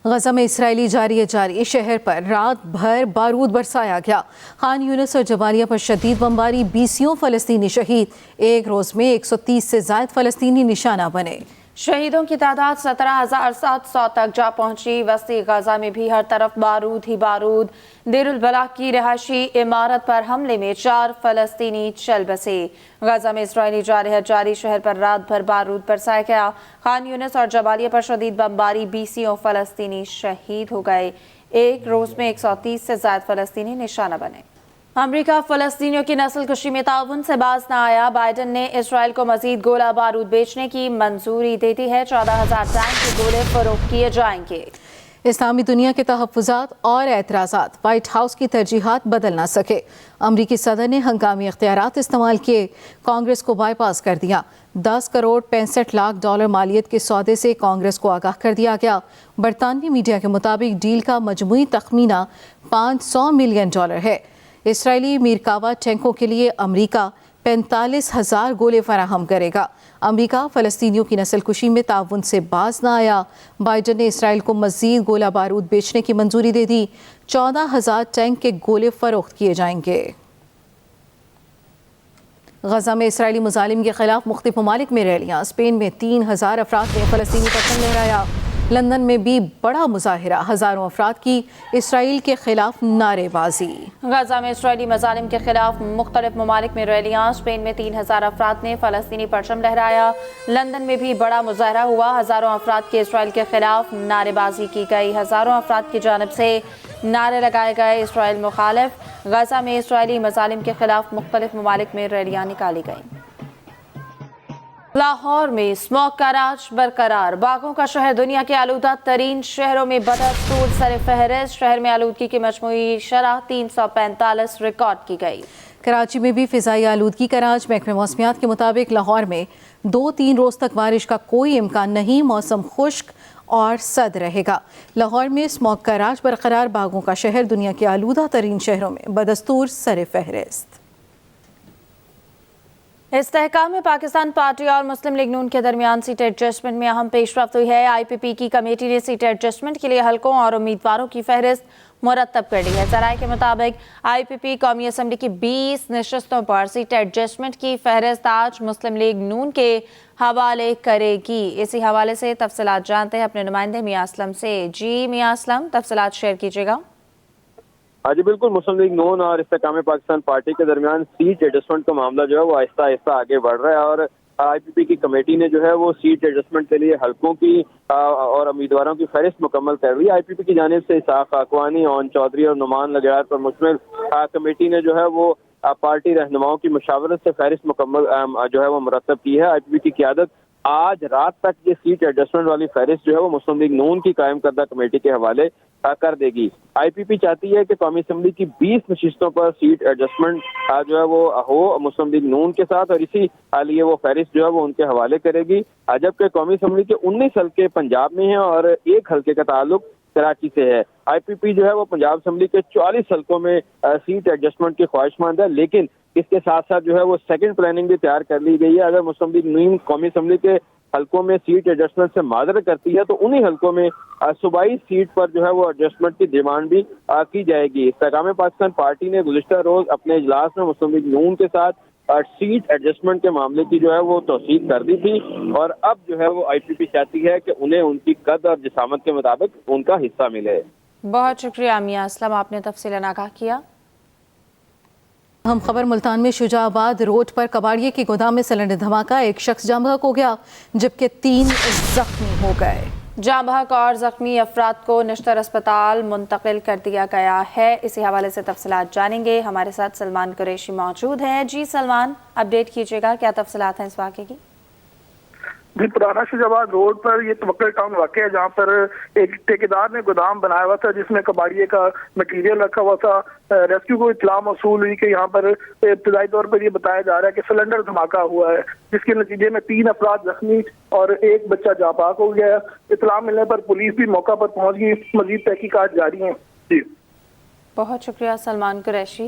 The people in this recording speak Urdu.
غزہ میں اسرائیلی جاری شہر پر رات بھر بارود برسایا گیا۔ خان یونس اور جبالیہ پر شدید بمباری، 20 فلسطینی شہید۔ ایک روز میں 130 سے زائد فلسطینی نشانہ بنے۔ شہیدوں کی تعداد 17,700 تک جا پہنچی۔ وسطی غزہ میں بھی ہر طرف بارود ہی بارود۔ دیر البلح کی رہائشی عمارت پر حملے میں 4 فلسطینی چل بسے۔ غزہ میں اسرائیلی جاری شہر پر رات بھر بارود برسایا گیا۔ خان یونس اور جبالیہ پر شدید بمباری، 20 فلسطینی شہید ہو گئے۔ ایک روز میں 130 سے زائد فلسطینی نشانہ بنے۔ امریکہ فلسطینیوں کی نسل کشی میں تعاون سے باز نہ آیا۔ بائیڈن نے اسرائیل کو مزید گولہ بارود بیچنے کی منظوری دے دی ہے۔ 14,000 ٹینک کے گولے فروخت کیے جائیں گے۔ اسلامی دنیا کے تحفظات اور اعتراضات، وائٹ ہاؤس کی ترجیحات بدل نہ سکے۔ امریکی صدر نے ہنگامی اختیارات استعمال کیے، کانگریس کو بائی پاس کر دیا۔ 10 کروڑ 65 لاکھ ڈالر مالیت کے سودے سے کانگریس کو آگاہ کر دیا گیا۔ برطانوی میڈیا کے مطابق ڈیل کا مجموعی تخمینہ $500 ملین ہے۔ اسرائیلی میرکاوا ٹینکوں کے لیے امریکہ 45,000 گولے فراہم کرے گا۔ امریکہ فلسطینیوں کی نسل کشی میں تعاون سے باز نہ آیا۔ بائیڈن نے اسرائیل کو مزید گولہ بارود بیچنے کی منظوری دے دی۔ 14,000 ٹینک کے گولے فروخت کیے جائیں گے۔ غزہ میں اسرائیلی مظالم کے خلاف مختلف ممالک میں ریلیاں۔ اسپین میں 3,000 افراد نے فلسطینی پرچم لہرایا۔ لندن میں بھی بڑا مظاہرہ، ہزاروں افراد کی اسرائیل کے خلاف نعرے بازی۔ غزہ میں اسرائیلی مظالم کے خلاف مختلف ممالک میں ریلیاں۔ اسپین میں 3,000 افراد نے فلسطینی پرچم لہرایا۔ لندن میں بھی بڑا مظاہرہ ہوا، ہزاروں افراد کی اسرائیل کے خلاف نعرے بازی کی گئی۔ ہزاروں افراد کی جانب سے نعرے لگائے گئے، اسرائیل مخالف۔ غزہ میں اسرائیلی مظالم کے خلاف مختلف ممالک میں ریلیاں نکالی گئیں۔ لاہور میں اسموگ کا راج برقرار، باغوں کا شہر دنیا کے آلودہ ترین شہروں میں بدستور سر فہرست۔ شہر میں آلودگی کی مجموعی شرح 345 ریکارڈ کی گئی۔ کراچی میں بھی فضائی آلودگی کا راج، محکمہ موسمیات کے مطابق لاہور میں 2-3 روز تک بارش کا کوئی امکان نہیں، موسم خشک اور سرد رہے گا۔ لاہور میں اسموگ کا راج برقرار، باغوں کا شہر دنیا کے آلودہ ترین شہروں میں بدستور سر فہرست۔ استحکام پاکستان پارٹی اور مسلم لیگ نون کے درمیان سیٹ ایڈجسٹمنٹ میں اہم پیش رفت ہوئی ہے۔ آئی پی پی کی کمیٹی نے سیٹ ایڈجسٹمنٹ کے لیے حلقوں اور امیدواروں کی فہرست مرتب کر لی ہے۔ ذرائع کے مطابق آئی پی پی قومی اسمبلی کی 20 نشستوں پر سیٹ ایڈجسٹمنٹ کی فہرست آج مسلم لیگ نون کے حوالے کرے گی۔ اسی حوالے سے تفصیلات جانتے ہیں اپنے نمائندے میاں اسلم سے۔ جی میاں اسلم، تفصیلات شیئر کیجیے گا۔ جی بالکل، مسلم لیگ نون اور استحکام پاکستان پارٹی کے درمیان سیٹ ایڈجسٹمنٹ کا معاملہ جو ہے وہ آہستہ آہستہ آگے بڑھ رہا ہے، اور آئی پی پی کی کمیٹی نے جو ہے وہ سیٹ ایڈجسٹمنٹ کے لیے حلقوں کی اور امیدواروں کی فہرست مکمل کر لی۔ آئی پی پی کی جانب سے اسحاق اکوانی، اون چودھری اور نعمان لگیار پر مشتمل کمیٹی نے جو ہے وہ پارٹی رہنماؤں کی مشاورت سے فہرست مکمل جو ہے وہ مرتب کی ہے۔ آئی پی پی کی قیادت آج رات تک یہ سیٹ ایڈجسٹمنٹ والی فہرست جو ہے وہ مسلم لیگ نون کی قائم کردہ کمیٹی کے حوالے کر دے گی۔ آئی پی پی چاہتی ہے کہ قومی اسمبلی کی 20 نشستوں پر سیٹ ایڈجسٹمنٹ جو ہے وہ ہو مسلم لیگ نون کے ساتھ، اور اسی لیے وہ فہرست جو ہے وہ ان کے حوالے کرے گی، جبکہ قومی اسمبلی کے 19 حلقے پنجاب میں ہیں اور ایک حلقے کا تعلق کراچی سے ہے۔ آئی پی پی جو ہے وہ پنجاب اسمبلی کے 44 حلقوں میں سیٹ ایڈجسٹمنٹ کی خواہش مند ہے، لیکن اس کے ساتھ ساتھ جو ہے وہ سیکنڈ پلاننگ بھی تیار کر لی گئی ہے۔ اگر مسلم لیگ نون قومی اسمبلی کے حلقوں میں سیٹ ایڈجسٹمنٹ سے معذرت کرتی ہے تو انہی حلقوں میں صوبائی سیٹ پر جو ہے وہ ایڈجسٹمنٹ کی ڈیمانڈ بھی کی جائے گی۔ استحکام پاکستان پارٹی نے گزشتہ روز اپنے اجلاس میں مسلم لیگ نون کے ساتھ سیٹ ایڈجسٹمنٹ کے معاملے کی جو ہے وہ توثیق کر دی تھی، اور اب جو ہے وہ آئی پی پی چاہتی ہے کہ انہیں ان کی قد اور جسامت کے مطابق ان کا حصہ ملے۔ بہت شکریہ میاں اسلم، آپ نے تفصیلاً آگاہ کیا۔ ہم خبر ملتان میں شجاع آباد روڈ پر کباڑیے کے گودام میں سلنڈر دھماکہ، ایک شخص جاں بحق ہو گیا جبکہ 3 زخمی ہو گئے۔ جاں بحق اور زخمی افراد کو نشتر اسپتال منتقل کر دیا گیا ہے۔ اسی حوالے سے تفصیلات جانیں گے، ہمارے ساتھ سلمان قریشی موجود ہیں۔ جی سلمان، اپڈیٹ کیجیے گا، کیا تفصیلات ہیں اس واقعے کی؟ جی، پرانا شجاع آباد روڈ پر یہ توکل ٹاؤن واقع ہے، جہاں پر ایک ٹھیکیدار نے گودام بنایا ہوا تھا جس میں کباڑیے کا مٹیریل رکھا ہوا تھا۔ ریسکیو کو اطلاع موصول ہوئی کہ یہاں پر ابتدائی طور پر یہ بتایا جا رہا ہے کہ سلنڈر دھماکہ ہوا ہے، جس کے نتیجے میں 3 افراد زخمی اور ایک بچہ جاں بحق ہو گیا ہے۔ اطلاع ملنے پر پولیس بھی موقع پر پہنچ گئی، مزید تحقیقات جاری ہیں۔ جی بہت شکریہ سلمان قریشی۔